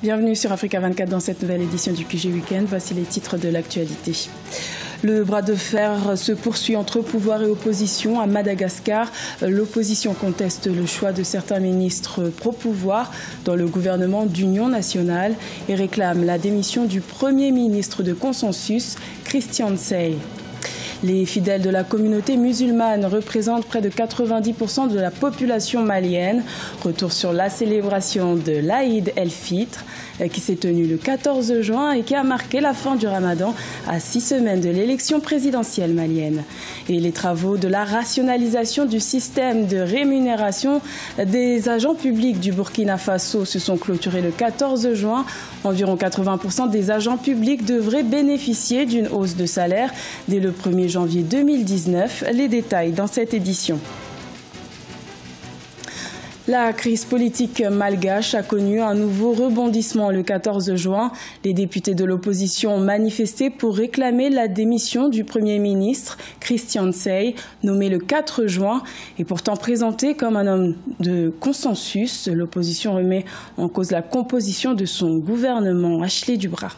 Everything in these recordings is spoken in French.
Bienvenue sur Africa 24 dans cette nouvelle édition du QG Weekend. Voici les titres de l'actualité. Le bras de fer se poursuit entre pouvoir et opposition à Madagascar. L'opposition conteste le choix de certains ministres pro-pouvoir dans le gouvernement d'union nationale et réclame la démission du premier ministre de consensus, Christian Nsei. Les fidèles de la communauté musulmane représentent près de 90% de la population malienne. Retour sur la célébration de l'Aïd el-Fitr qui s'est tenue le 14 juin et qui a marqué la fin du Ramadan à 6 semaines de l'élection présidentielle malienne. Et les travaux de la rationalisation du système de rémunération des agents publics du Burkina Faso se sont clôturés le 14 juin. Environ 80% des agents publics devraient bénéficier d'une hausse de salaire dès le 1er janvier 2019. Les détails dans cette édition. La crise politique malgache a connu un nouveau rebondissement le 14 juin. Les députés de l'opposition ont manifesté pour réclamer la démission du Premier ministre, Christian Nsei, nommé le 4 juin et pourtant présenté comme un homme de consensus. L'opposition remet en cause la composition de son gouvernement. Ashley Dubras.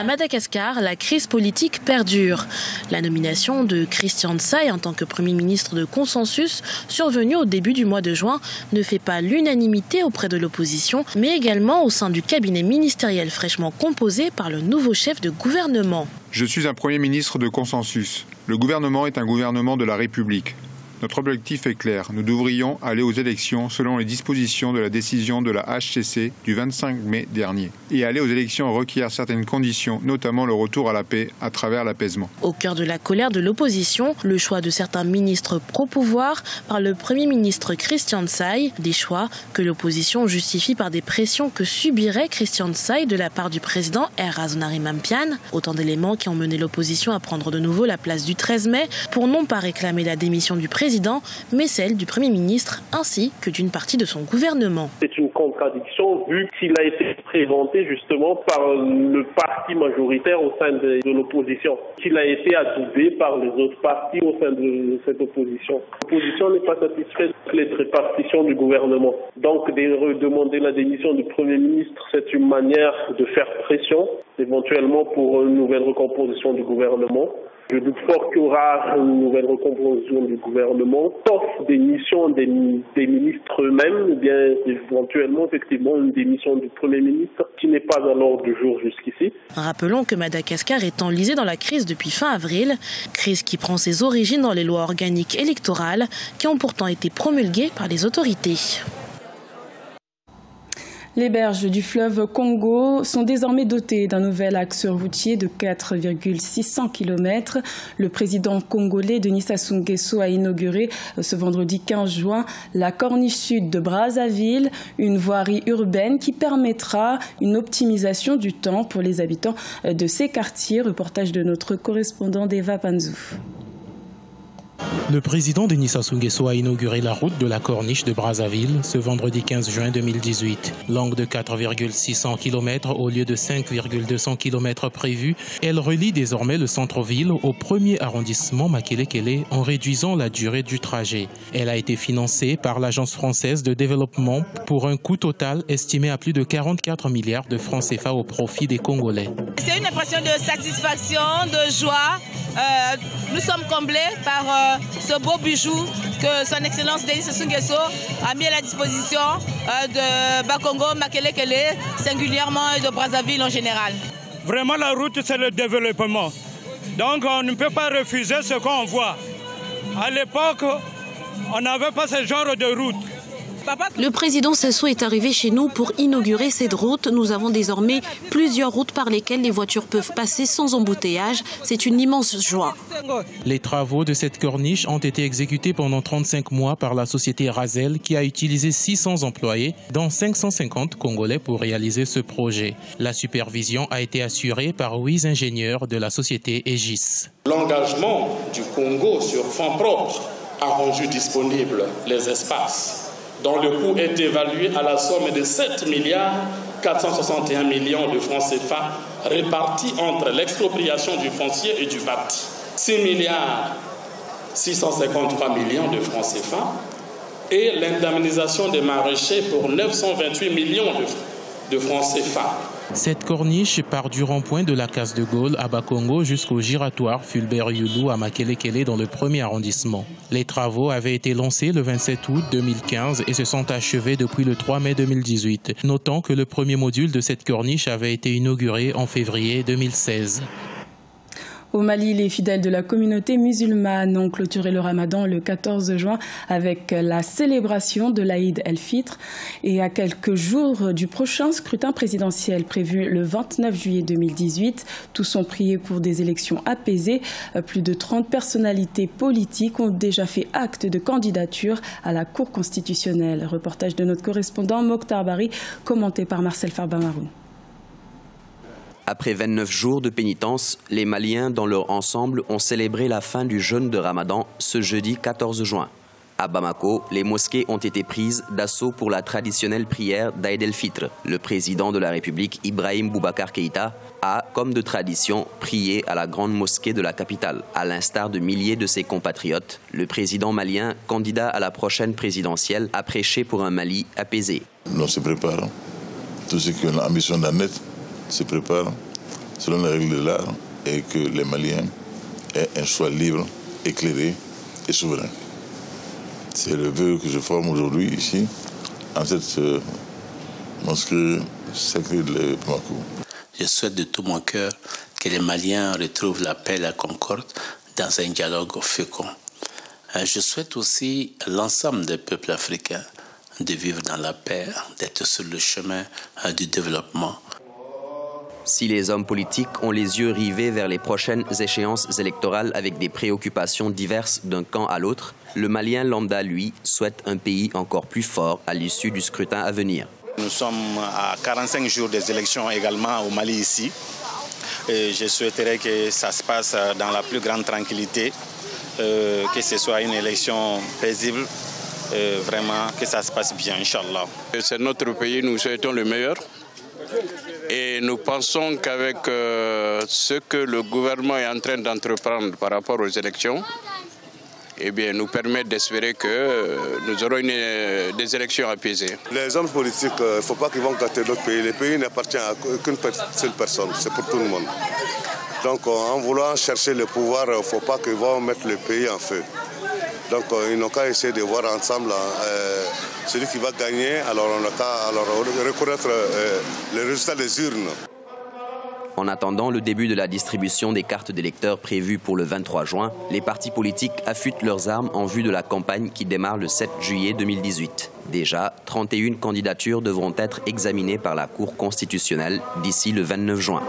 À Madagascar, la crise politique perdure. La nomination de Christian Nsei en tant que Premier ministre de consensus, survenue au début du mois de juin, ne fait pas l'unanimité auprès de l'opposition, mais également au sein du cabinet ministériel fraîchement composé par le nouveau chef de gouvernement. Je suis un Premier ministre de consensus. Le gouvernement est un gouvernement de la République. Notre objectif est clair, nous devrions aller aux élections selon les dispositions de la décision de la HCC du 25 mai dernier. Et aller aux élections requiert certaines conditions, notamment le retour à la paix à travers l'apaisement. Au cœur de la colère de l'opposition, le choix de certains ministres pro-pouvoir par le Premier ministre Christian Nsei, des choix que l'opposition justifie par des pressions que subirait Christian Nsei de la part du président Razonari-Mampiane. Autant d'éléments qui ont mené l'opposition à prendre de nouveau la place du 13 mai pour non pas réclamer la démission du président, mais celle du Premier ministre ainsi que d'une partie de son gouvernement. C'est une contradiction vu qu'il a été présenté justement par le parti majoritaire au sein de l'opposition, qu'il a été adoubé par les autres partis au sein de cette opposition. L'opposition n'est pas satisfaite de cette répartition du gouvernement. Donc demander la démission du Premier ministre, c'est une manière de faire pression, éventuellement pour une nouvelle recomposition du gouvernement. Je doute fort qu'il y aura une nouvelle recomposition du gouvernement, sauf démission des ministres eux-mêmes, ou bien éventuellement effectivement une démission du Premier ministre qui n'est pas à l'ordre du jour jusqu'ici. Rappelons que Madagascar est enlisé dans la crise depuis fin avril, crise qui prend ses origines dans les lois organiques électorales qui ont pourtant été promulguées par les autorités. Les berges du fleuve Congo sont désormais dotées d'un nouvel axe routier de 4,600 km. Le président congolais Denis Sassou Nguesso a inauguré ce vendredi 15 juin la corniche sud de Brazzaville, une voirie urbaine qui permettra une optimisation du temps pour les habitants de ces quartiers. Reportage de notre correspondant Deva Panzou. Le président Denis Sassou Nguesso a inauguré la route de la Corniche de Brazzaville ce vendredi 15 juin 2018. Longue de 4,600 km au lieu de 5,200 km prévus, elle relie désormais le centre-ville au premier arrondissement Makelekele en réduisant la durée du trajet. Elle a été financée par l'Agence française de développement pour un coût total estimé à plus de 44 milliards de francs CFA au profit des Congolais. C'est une impression de satisfaction, de joie. Nous sommes comblés par ce beau bijou que son Excellence Denis Sassou Nguesso a mis à la disposition de Bakongo, Makelekele, singulièrement et de Brazzaville en général. Vraiment, la route, c'est le développement. Donc, on ne peut pas refuser ce qu'on voit. À l'époque, on n'avait pas ce genre de route. Le président Sassou est arrivé chez nous pour inaugurer cette route. Nous avons désormais plusieurs routes par lesquelles les voitures peuvent passer sans embouteillage. C'est une immense joie. Les travaux de cette corniche ont été exécutés pendant 35 mois par la société Razel qui a utilisé 600 employés, dont 550 Congolais pour réaliser ce projet. La supervision a été assurée par 8 ingénieurs de la société Aegis. L'engagement du Congo sur fonds propres a rendu disponibles les espaces dont le coût est évalué à la somme de 7 milliards 461 millions de francs CFA répartis entre l'expropriation du foncier et du bâti. 6 milliards 653 millions de francs CFA et l'indemnisation des maraîchers pour 928 millions de francs CFA. Cette corniche part du rond-point de la Case de Gaulle à Bakongo jusqu'au giratoire Fulbert-Youlou à Makelekele dans le 1er arrondissement. Les travaux avaient été lancés le 27 août 2015 et se sont achevés depuis le 3 mai 2018. Notons que le premier module de cette corniche avait été inauguré en février 2016. Au Mali, les fidèles de la communauté musulmane ont clôturé le ramadan le 14 juin avec la célébration de l'Aïd el-Fitr. Et à quelques jours du prochain scrutin présidentiel prévu le 29 juillet 2018, tous ont prié pour des élections apaisées. Plus de 30 personnalités politiques ont déjà fait acte de candidature à la Cour constitutionnelle. Reportage de notre correspondant Mokhtar Bari, commenté par Marcel Farbamaroun. Après 29 jours de pénitence, les Maliens dans leur ensemble ont célébré la fin du jeûne de Ramadan ce jeudi 14 juin. À Bamako, les mosquées ont été prises d'assaut pour la traditionnelle prière d'Aïd el-Fitr. Le président de la République, Ibrahim Boubacar Keïta, a, comme de tradition, prié à la grande mosquée de la capitale. À l'instar de milliers de ses compatriotes, le président malien, candidat à la prochaine présidentielle, a prêché pour un Mali apaisé. On se prépare. Tous ceux qui ont l'ambition d'en être se préparent selon les règles de l'art et que les Maliens aient un choix libre, éclairé et souverain. C'est le vœu que je forme aujourd'hui ici, en cette mosquée sacrée de Bamako. Je souhaite de tout mon cœur que les Maliens retrouvent la paix et la concorde dans un dialogue fécond. Je souhaite aussi à l'ensemble des peuples africains de vivre dans la paix, d'être sur le chemin du développement. Si les hommes politiques ont les yeux rivés vers les prochaines échéances électorales avec des préoccupations diverses d'un camp à l'autre, le Malien lambda, lui, souhaite un pays encore plus fort à l'issue du scrutin à venir. Nous sommes à 45 jours des élections également au Mali ici. Et je souhaiterais que ça se passe dans la plus grande tranquillité, que ce soit une élection paisible, vraiment que ça se passe bien, Inch'Allah. C'est notre pays, nous souhaitons le meilleur. Et nous pensons qu'avec ce que le gouvernement est en train d'entreprendre par rapport aux élections, eh bien, nous permet d'espérer que nous aurons des élections apaisées. Les hommes politiques, il ne faut pas qu'ils vont gâter notre pays. Le pays n'appartient à qu'une seule personne, c'est pour tout le monde. Donc en voulant chercher le pouvoir, il ne faut pas qu'ils vont mettre le pays en feu. Donc ils n'ont qu'à essayer de voir ensemble celui qui va gagner, alors on n'a qu'à reconnaître les résultats des urnes. En attendant le début de la distribution des cartes d'électeurs prévues pour le 23 juin, les partis politiques affûtent leurs armes en vue de la campagne qui démarre le 7 juillet 2018. Déjà, 31 candidatures devront être examinées par la Cour constitutionnelle d'ici le 29 juin.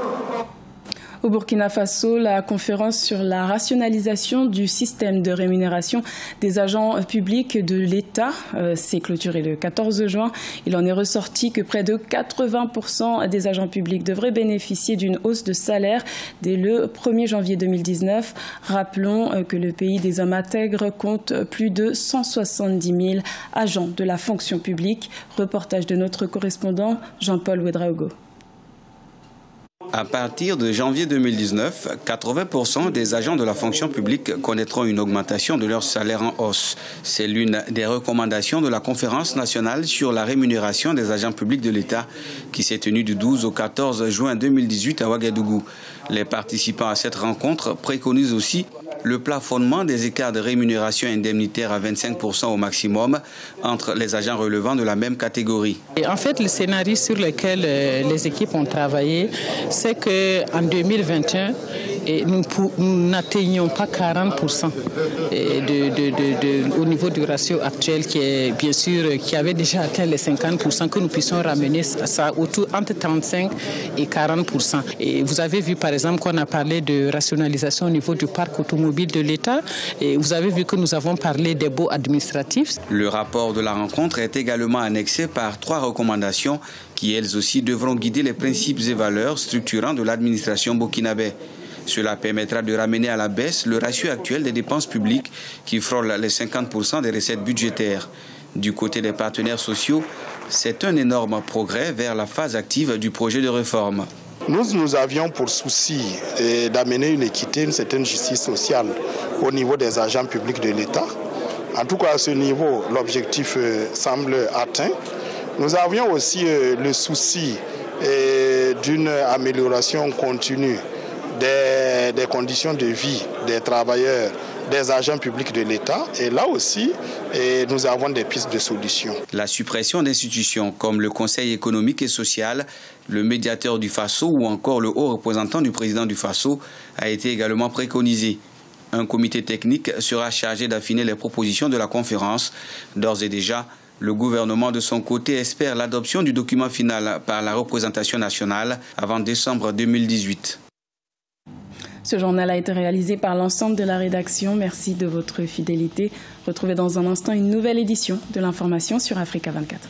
Au Burkina Faso, la conférence sur la rationalisation du système de rémunération des agents publics de l'État s'est clôturée le 14 juin. Il en est ressorti que près de 80% des agents publics devraient bénéficier d'une hausse de salaire dès le 1er janvier 2019. Rappelons que le pays des hommes intègres compte plus de 170 000 agents de la fonction publique. Reportage de notre correspondant Jean-Paul Ouedraogo. À partir de janvier 2019, 80% des agents de la fonction publique connaîtront une augmentation de leur salaire en hausse. C'est l'une des recommandations de la Conférence nationale sur la rémunération des agents publics de l'État qui s'est tenue du 12 au 14 juin 2018 à Ouagadougou. Les participants à cette rencontre préconisent aussi le plafonnement des écarts de rémunération indemnitaire à 25% au maximum entre les agents relevant de la même catégorie. Et en fait, le scénario sur lequel les équipes ont travaillé, c'est qu'en 2021, nous n'atteignons pas 40% au niveau du ratio actuel qui est bien sûr qui avait déjà atteint les 50%, que nous puissions ramener ça autour entre 35 et 40%. Et vous avez vu par exemple qu'on a parlé de rationalisation au niveau du parc automobile de l'État et vous avez vu que nous avons parlé des baux administratifs. Le rapport de la rencontre est également annexé par 3 recommandations qui elles aussi devront guider les principes et valeurs structurants de l'administration burkinabé. Cela permettra de ramener à la baisse le ratio actuel des dépenses publiques qui frôle les 50% des recettes budgétaires. Du côté des partenaires sociaux, c'est un énorme progrès vers la phase active du projet de réforme. Nous avions pour souci d'amener une équité, une certaine justice sociale au niveau des agents publics de l'État, En tout cas, à ce niveau, l'objectif semble atteint. Nous avions aussi le souci d'une amélioration continue des conditions de vie des travailleurs, des agents publics de l'État. Et là aussi, nous avons des pistes de solutions. La suppression d'institutions comme le Conseil économique et social, le médiateur du Faso ou encore le haut représentant du président du Faso a été également préconisé. Un comité technique sera chargé d'affiner les propositions de la conférence. D'ores et déjà, le gouvernement de son côté espère l'adoption du document final par la représentation nationale avant décembre 2018. Ce journal a été réalisé par l'ensemble de la rédaction. Merci de votre fidélité. Retrouvez dans un instant une nouvelle édition de l'information sur Africa 24.